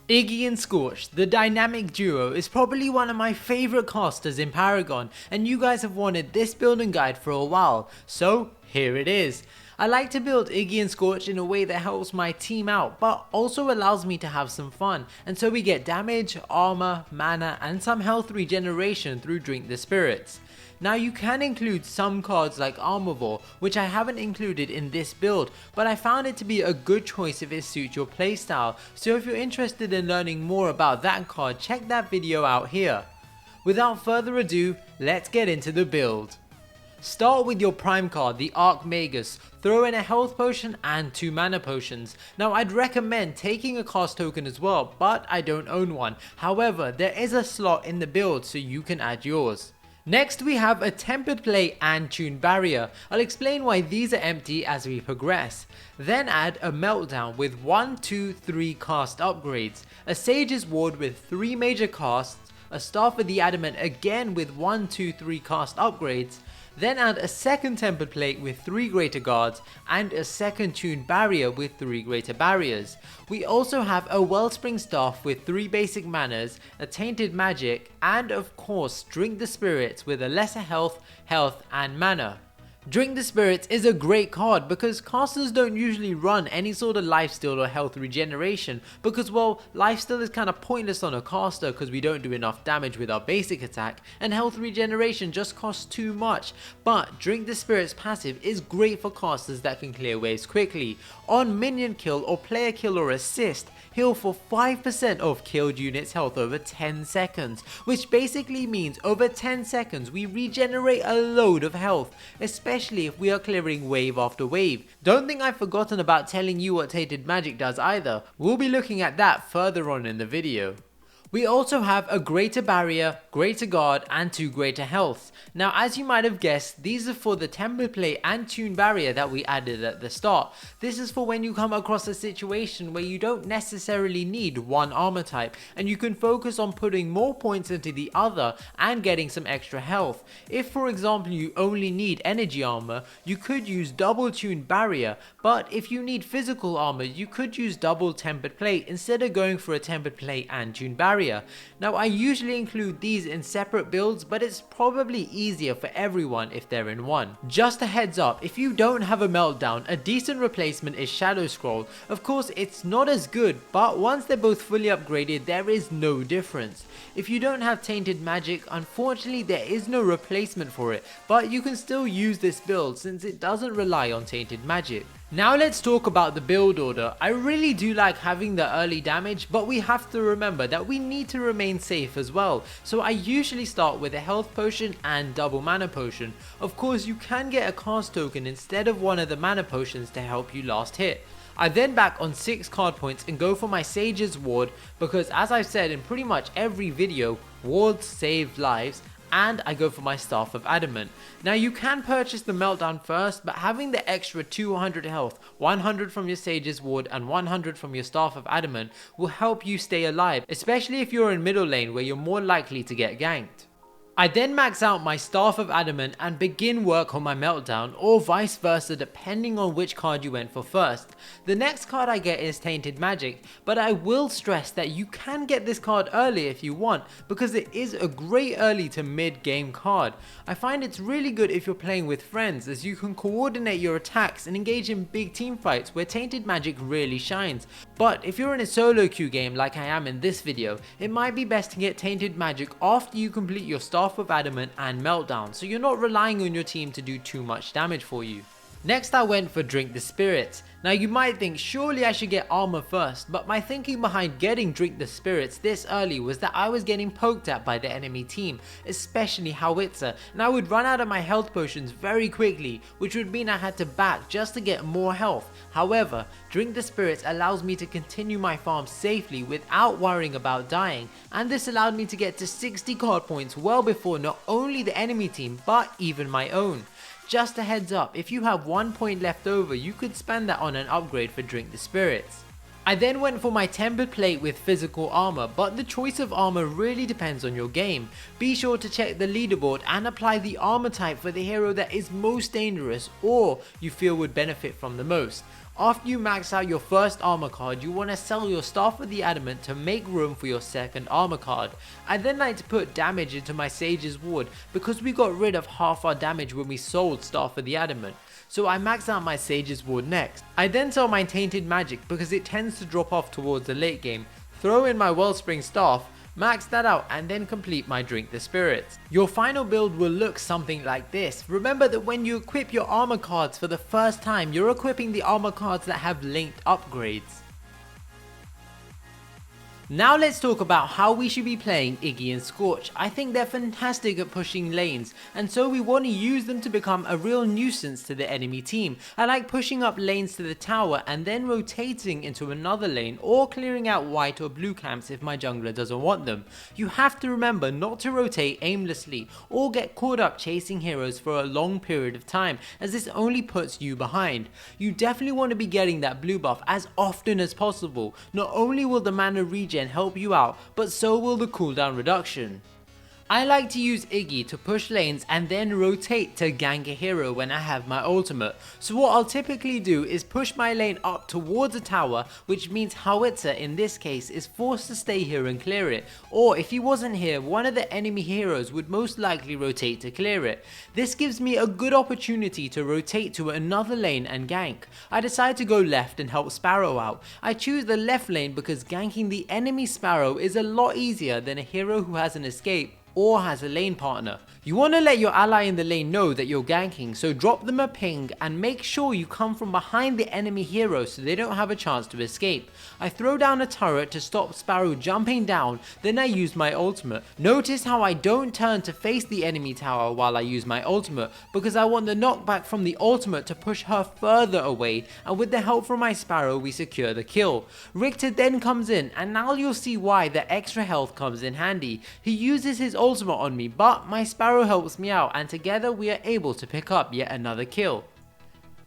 Iggy and Scorch, the dynamic duo, is probably one of my favourite casters in Paragon, and you guys have wanted this building guide for a while, so here it is. I like to build Iggy and Scorch in a way that helps my team out, but also allows me to have some fun, and so we get damage, armor, mana, and some health regeneration through Drink the Spirits. Now you can include some cards like Armorvore, which I haven't included in this build, but I found it to be a good choice if it suits your playstyle, so if you're interested in learning more about that card, check that video out here. Without further ado, let's get into the build. Start with your prime card, the Archmagus. Throw in a health potion and 2 mana potions. Now I'd recommend taking a cast token as well, but I don't own one. However, there is a slot in the build so you can add yours. Next we have a Tempered Plate and Tune Barrier. I'll explain why these are empty as we progress. Then add a Meltdown with 1, 2, 3 cast upgrades, a Sage's Ward with 3 major casts, a Staff of the Adamant again with 1, 2, 3 cast upgrades, then add a second Tempered Plate with 3 greater guards and a second Tuned Barrier with 3 greater barriers. We also have a Wellspring Staff with 3 basic manas, a Tainted Magic, and of course Drink the Spirits with a lesser health, and mana. Drink the Spirits is a great card because casters don't usually run any sort of lifesteal or health regeneration because, well, lifesteal is kind of pointless on a caster because we don't do enough damage with our basic attack, and health regeneration just costs too much. But Drink the Spirits passive is great for casters that can clear waves quickly. On minion kill or player kill or assist, heal for 5% of killed units' health over 10 seconds, which basically means over 10 seconds we regenerate a load of health, especially if we are clearing wave after wave. Don't think I've forgotten about telling you what Tainted Magic does either, we'll be looking at that further on in the video. We also have a greater barrier, greater guard, and 2 greater health. Now as you might have guessed, these are for the Tempered Plate and Tune Barrier that we added at the start. This is for when you come across a situation where you don't necessarily need one armor type and you can focus on putting more points into the other and getting some extra health. If for example you only need energy armor, you could use double Tuned Barrier, but if you need physical armor you could use double Tempered Plate instead of going for a Tempered Plate and Tune Barrier. Now I usually include these in separate builds, but it's probably easier for everyone if they're in one. Just a heads up, if you don't have a Meltdown, a decent replacement is Shadow Scroll. Of course it's not as good, but once they're both fully upgraded there is no difference. If you don't have Tainted Magic, unfortunately there is no replacement for it, but you can still use this build since it doesn't rely on Tainted Magic. Now let's talk about the build order. I really do like having the early damage, but we have to remember that we need to remain safe as well. So I usually start with a health potion and double mana potion. Of course you can get a cast token instead of one of the mana potions to help you last hit. I then back on 6 card points and go for my Sage's Ward because, as I've said in pretty much every video, wards save lives, and I go for my Staff of Adamant. Now you can purchase the Meltdown first, but having the extra 200 health, 100 from your Sage's Ward and 100 from your Staff of Adamant will help you stay alive, especially if you're in middle lane where you're more likely to get ganked. I then max out my Staff of Adamant and begin work on my Meltdown, or vice versa depending on which card you went for first. The next card I get is Tainted Magic, but I will stress that you can get this card early if you want because it is a great early to mid game card. I find it's really good if you're playing with friends as you can coordinate your attacks and engage in big team fights where Tainted Magic really shines. But if you're in a solo queue game like I am in this video, it might be best to get Tainted Magic after you complete your Staff of Adamant and Meltdown, so you're not relying on your team to do too much damage for you. Next I went for Drink the Spirits. Now you might think surely I should get armor first, but my thinking behind getting Drink the Spirits this early was that I was getting poked at by the enemy team, especially Howitzer, and I would run out of my health potions very quickly, which would mean I had to back just to get more health. However, Drink the Spirits allows me to continue my farm safely without worrying about dying, and this allowed me to get to 60 card points well before not only the enemy team but even my own. Just a heads up, if you have 1 point left over, you could spend that on an upgrade for Drink the Spirits. I then went for my Tempered Plate with physical armor, but the choice of armor really depends on your game. Be sure to check the leaderboard and apply the armor type for the hero that is most dangerous or you feel would benefit from the most. After you max out your first armor card, you want to sell your Staff of the Adamant to make room for your second armor card. I then like to put damage into my Sage's Ward because we got rid of half our damage when we sold Staff of the Adamant. So I max out my Sage's Ward next. I then sell my Tainted Magic because it tends to drop off towards the late game, throw in my Wellspring Staff, max that out, and then complete my Drink the Spirits. Your final build will look something like this. Remember that when you equip your armor cards for the first time, you're equipping the armor cards that have linked upgrades. Now let's talk about how we should be playing Iggy and Scorch. I think they're fantastic at pushing lanes, and so we want to use them to become a real nuisance to the enemy team. I like pushing up lanes to the tower and then rotating into another lane or clearing out white or blue camps if my jungler doesn't want them. You have to remember not to rotate aimlessly or get caught up chasing heroes for a long period of time, as this only puts you behind. You definitely want to be getting that blue buff as often as possible. Not only will the mana regen help you out, but so will the cooldown reduction. I like to use Iggy to push lanes and then rotate to gank a hero when I have my ultimate. So what I'll typically do is push my lane up towards a tower, which means Howitzer in this case is forced to stay here and clear it, or if he wasn't here, one of the enemy heroes would most likely rotate to clear it. This gives me a good opportunity to rotate to another lane and gank. I decide to go left and help Sparrow out. I choose the left lane because ganking the enemy Sparrow is a lot easier than a hero who has an escape or has a lane partner. You want to let your ally in the lane know that you're ganking, so drop them a ping and make sure you come from behind the enemy hero so they don't have a chance to escape. I throw down a turret to stop Sparrow jumping down, then I use my ultimate. Notice how I don't turn to face the enemy tower while I use my ultimate, because I want the knockback from the ultimate to push her further away, and with the help from my Sparrow we secure the kill. Richter then comes in, and now you'll see why the extra health comes in handy. He uses his ultimate on me, but my Sparrow helps me out, and together we are able to pick up yet another kill.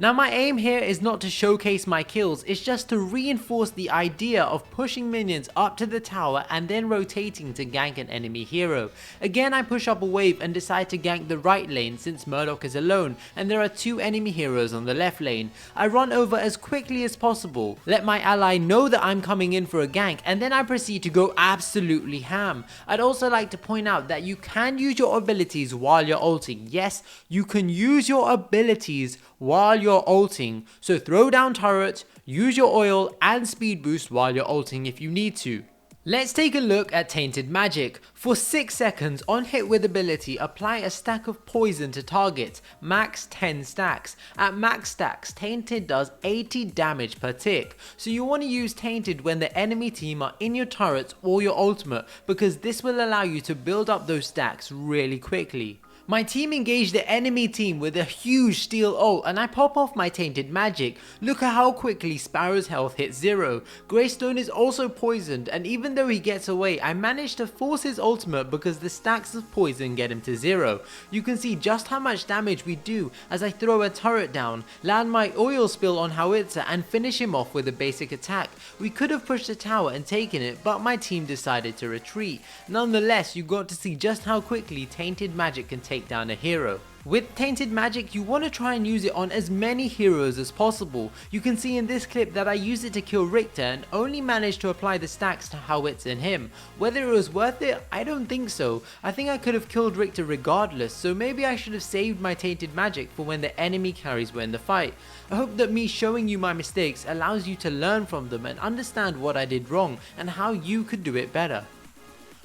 Now my aim here is not to showcase my kills, it's just to reinforce the idea of pushing minions up to the tower and then rotating to gank an enemy hero. Again I push up a wave and decide to gank the right lane since Murdoch is alone and there are two enemy heroes on the left lane. I run over as quickly as possible, let my ally know that I'm coming in for a gank, and then I proceed to go absolutely ham. I'd also like to point out that you can use your abilities while you're ulting. Yes, you can use your abilities while you're ulting, so throw down turrets, use your oil and speed boost while you're ulting if you need to. Let's take a look at Tainted Magic. For 6 seconds on hit with ability, apply a stack of poison to targets, max 10 stacks. At max stacks, Tainted does 80 damage per tick, so you want to use Tainted when the enemy team are in your turrets or your ultimate, because this will allow you to build up those stacks really quickly. My team engaged the enemy team with a huge steel ult and I pop off my Tainted Magic. Look at how quickly Sparrow's health hits 0. Greystone is also poisoned, and even though he gets away, I managed to force his ultimate because the stacks of poison get him to 0. You can see just how much damage we do as I throw a turret down, land my oil spill on Howitzer and finish him off with a basic attack. We could have pushed the tower and taken it, but my team decided to retreat. Nonetheless, you got to see just how quickly Tainted Magic can take down a hero. With Tainted Magic, you want to try and use it on as many heroes as possible. You can see in this clip that I used it to kill Richter and only managed to apply the stacks to Howitzer and him. Whether it was worth it, I don't think so. I think I could have killed Richter regardless, so maybe I should have saved my Tainted Magic for when the enemy carries were in the fight. I hope that me showing you my mistakes allows you to learn from them and understand what I did wrong and how you could do it better.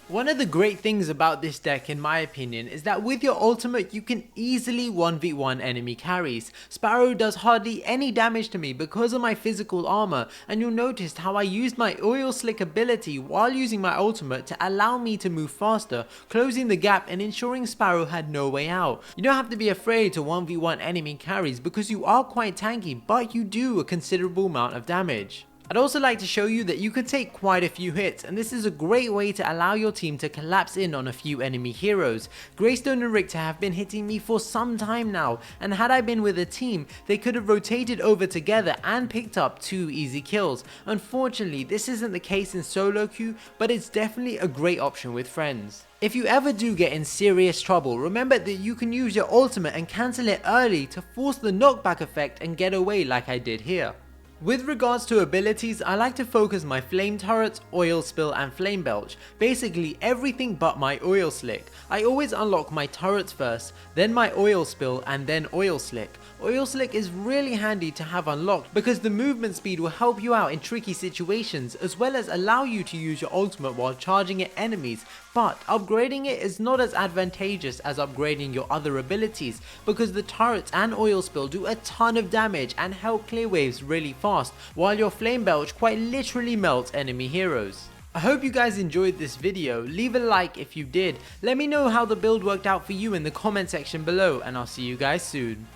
One of the great things about this deck in my opinion is that with your ultimate you can easily 1v1 enemy carries. Sparrow does hardly any damage to me because of my physical armor, and you'll notice how I used my oil slick ability while using my ultimate to allow me to move faster, closing the gap and ensuring Sparrow had no way out. You don't have to be afraid to 1v1 enemy carries because you are quite tanky, but you do a considerable amount of damage. I'd also like to show you that you can take quite a few hits, and this is a great way to allow your team to collapse in on a few enemy heroes. Greystone and Richter have been hitting me for some time now, and had I been with a team, they could have rotated over together and picked up 2 easy kills. Unfortunately, this isn't the case in solo queue, but it's definitely a great option with friends. If you ever do get in serious trouble, remember that you can use your ultimate and cancel it early to force the knockback effect and get away like I did here. With regards to abilities, I like to focus my flame turrets, oil spill and flame belch, basically everything but my oil slick. I always unlock my turrets first, then my oil spill and then oil slick. Oil slick is really handy to have unlocked because the movement speed will help you out in tricky situations as well as allow you to use your ultimate while charging at enemies, but upgrading it is not as advantageous as upgrading your other abilities because the turrets and oil spill do a ton of damage and help clear waves really fast, while your flame belch quite literally melts enemy heroes. I hope you guys enjoyed this video. Leave a like if you did. Let me know how the build worked out for you in the comment section below, and I'll see you guys soon.